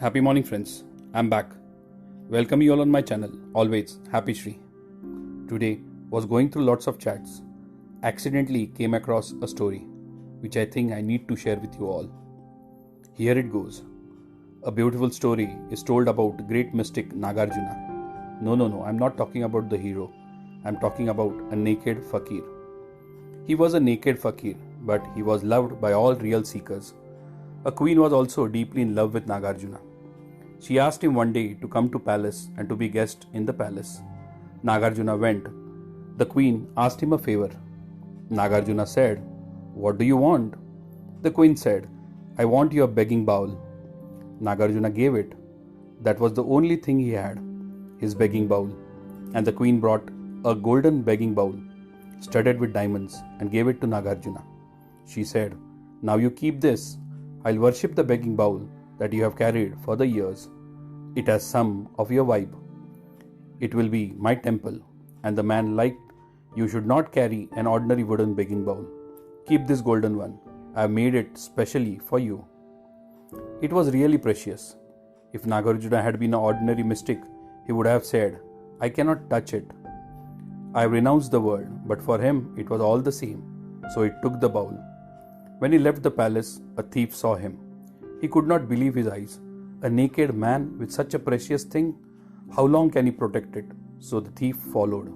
Happy morning, friends. I'm back. Welcome you all on my channel. Always Happy Shri. Today was going through lots of chats. Accidentally came across a story which I think I need to share with you all. Here it goes. A beautiful story is told about great mystic Nagarjuna. No, I'm not talking about the hero. I'm talking about a naked fakir. He was a naked fakir, but he was loved by all real seekers. A queen was also deeply in love with Nagarjuna. She asked him one day to come to palace and to be guest in the palace. Nagarjuna went. The queen asked him a favor. Nagarjuna said, "What do you want?" The queen said, "I want your begging bowl." Nagarjuna gave it. That was the only thing he had, his begging bowl. And the queen brought a golden begging bowl, studded with diamonds, and gave it to Nagarjuna. She said, "Now you keep this. I'll worship the begging bowl that you have carried for the years. It has some of your vibe. It will be my temple." And the man liked, "You should not carry an ordinary wooden begging bowl. Keep this golden one. I have made it specially for you." It was really precious. If Nagarjuna had been an ordinary mystic, he would have said, "I cannot touch it. I have renounced the world." But for him, it was all the same. So he took the bowl. When he left the palace, a thief saw him. He could not believe his eyes. A naked man with such a precious thing? How long can he protect it? So the thief followed.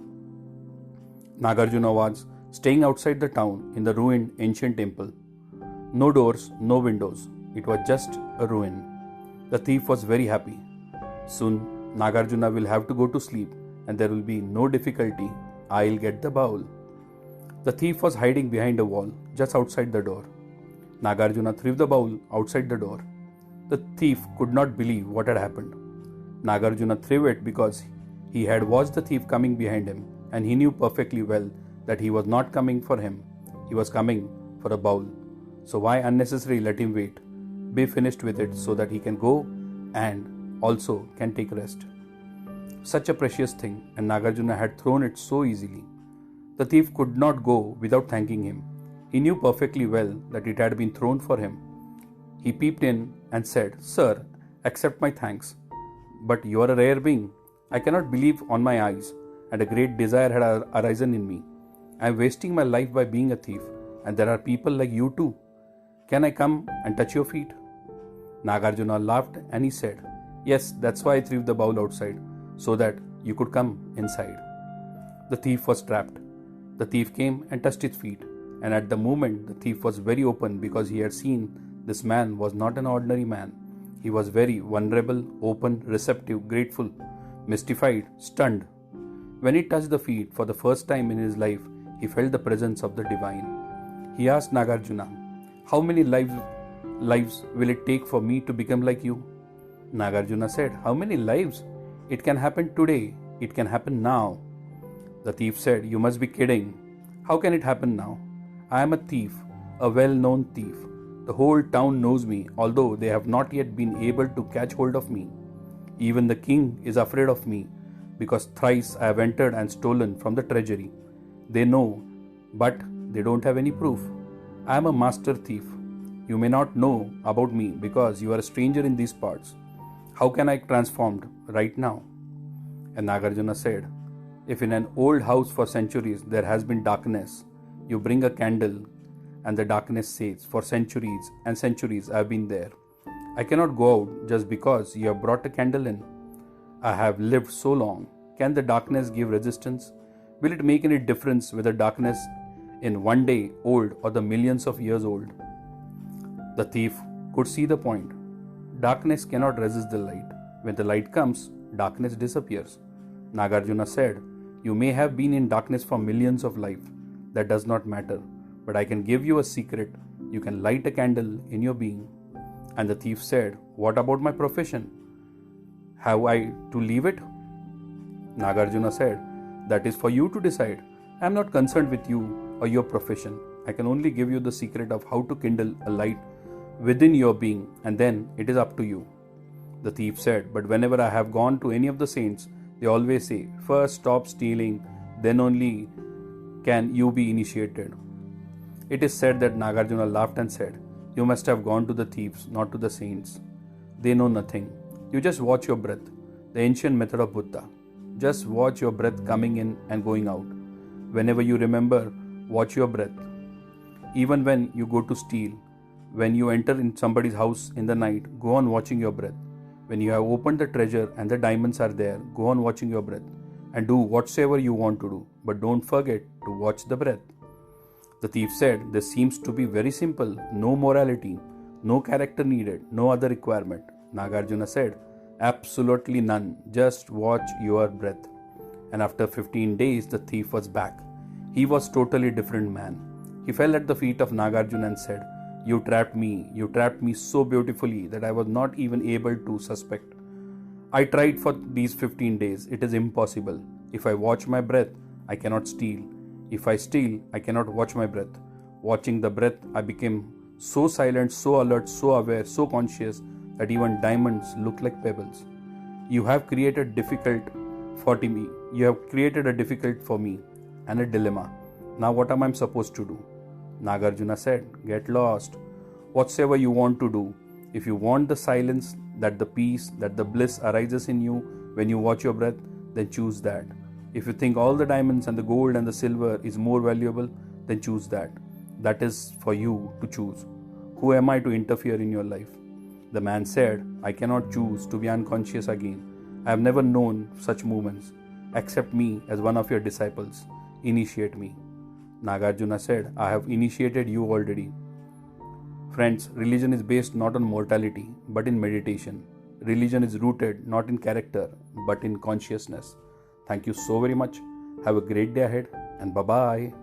Nagarjuna was staying outside the town in the ruined ancient temple. No doors, no windows. It was just a ruin. The thief was very happy. Soon Nagarjuna will have to go to sleep and there will be no difficulty. I'll get the bowl. The thief was hiding behind a wall just outside the door. Nagarjuna threw the bowl outside the door. The thief could not believe what had happened. Nagarjuna threw it because he had watched the thief coming behind him, and he knew perfectly well that he was not coming for him. He was coming for a bowl. So why unnecessarily let him wait? Be finished with it so that he can go and also can take rest. Such a precious thing, and Nagarjuna had thrown it so easily. The thief could not go without thanking him. He knew perfectly well that it had been thrown for him. He peeped in and said, "Sir, accept my thanks. But you are a rare being. I cannot believe on my eyes, and a great desire had arisen in me. I am wasting my life by being a thief, and there are people like you too. Can I come and touch your feet?" Nagarjuna laughed and he said, "Yes, that's why I threw the bowl outside, so that you could come inside." The thief was trapped. The thief came and touched his feet. And at the moment, the thief was very open because he had seen this man was not an ordinary man. He was very vulnerable, open, receptive, grateful, mystified, stunned. When he touched the feet for the first time in his life, he felt the presence of the divine. He asked Nagarjuna, "How many lives will it take for me to become like you?" Nagarjuna said, "How many lives? It can happen today. It can happen now." The thief said, "You must be kidding. How can it happen now? I am a thief, a well-known thief. The whole town knows me, although they have not yet been able to catch hold of me. Even the king is afraid of me, because thrice I have entered and stolen from the treasury. They know, but they don't have any proof. I am a master thief. You may not know about me because you are a stranger in these parts. How can I transform right now?" And Nagarjuna said, "If in an old house for centuries there has been darkness, you bring a candle and the darkness says, 'For centuries and centuries I have been there. I cannot go out just because you have brought a candle in. I have lived so long. Can the darkness give resistance? Will it make any difference whether darkness in one day old or the millions of years old?" The thief could see the point. Darkness cannot resist the light. When the light comes, darkness disappears. Nagarjuna said, "You may have been in darkness for millions of lives. That does not matter. But I can give you a secret. You can light a candle in your being." And the thief said, "What about my profession? Have I to leave it?" Nagarjuna said, "That is for you to decide. I am not concerned with you or your profession. I can only give you the secret of how to kindle a light within your being, and then it is up to you." The thief said, "But whenever I have gone to any of the saints, they always say, 'First stop stealing, then only can you be initiated.'" It is said that Nagarjuna laughed and said, "You must have gone to the thieves, not to the saints. they know nothing. You just watch your breath. The ancient method of Buddha. Just watch your breath coming in and going out. Whenever you remember, watch your breath. Even when you go to steal, when you enter in somebody's house in the night, go on watching your breath. When you have opened the treasure and the diamonds are there, go on watching your breath. And do whatsoever you want to do, but don't forget to watch the breath. The thief said, this seems to be very simple, no morality, no character needed, no other requirement. Nagarjuna said, absolutely none, just watch your breath. And after 15 days, the thief was back. He was totally different man. He fell at the feet of Nagarjuna and said, you trapped me so beautifully that I was not even able to suspect. I tried for these 15 days, it is impossible. If I watch my breath, I cannot steal. If I steal, I cannot watch my breath. Watching the breath, I became so silent, so alert, so aware, so conscious that even diamonds look like pebbles. You have created difficult for me. You have created a difficult for me and a dilemma. Now what am I supposed to do? Nagarjuna said, get lost. Whatsoever you want to do. If you want the silence, that the peace, that the bliss arises in you when you watch your breath, then choose that. If you think all the diamonds and the gold and the silver is more valuable, then choose that. That is for you to choose. Who am I to interfere in your life? The man said, I cannot choose to be unconscious again. I have never known such moments. Accept me as one of your disciples. Initiate me. Nagarjuna said, I have initiated you already. Friends, religion is based not on mortality, but in meditation. Religion is rooted not in character, but in consciousness. Thank you so very much. Have a great day ahead and bye-bye.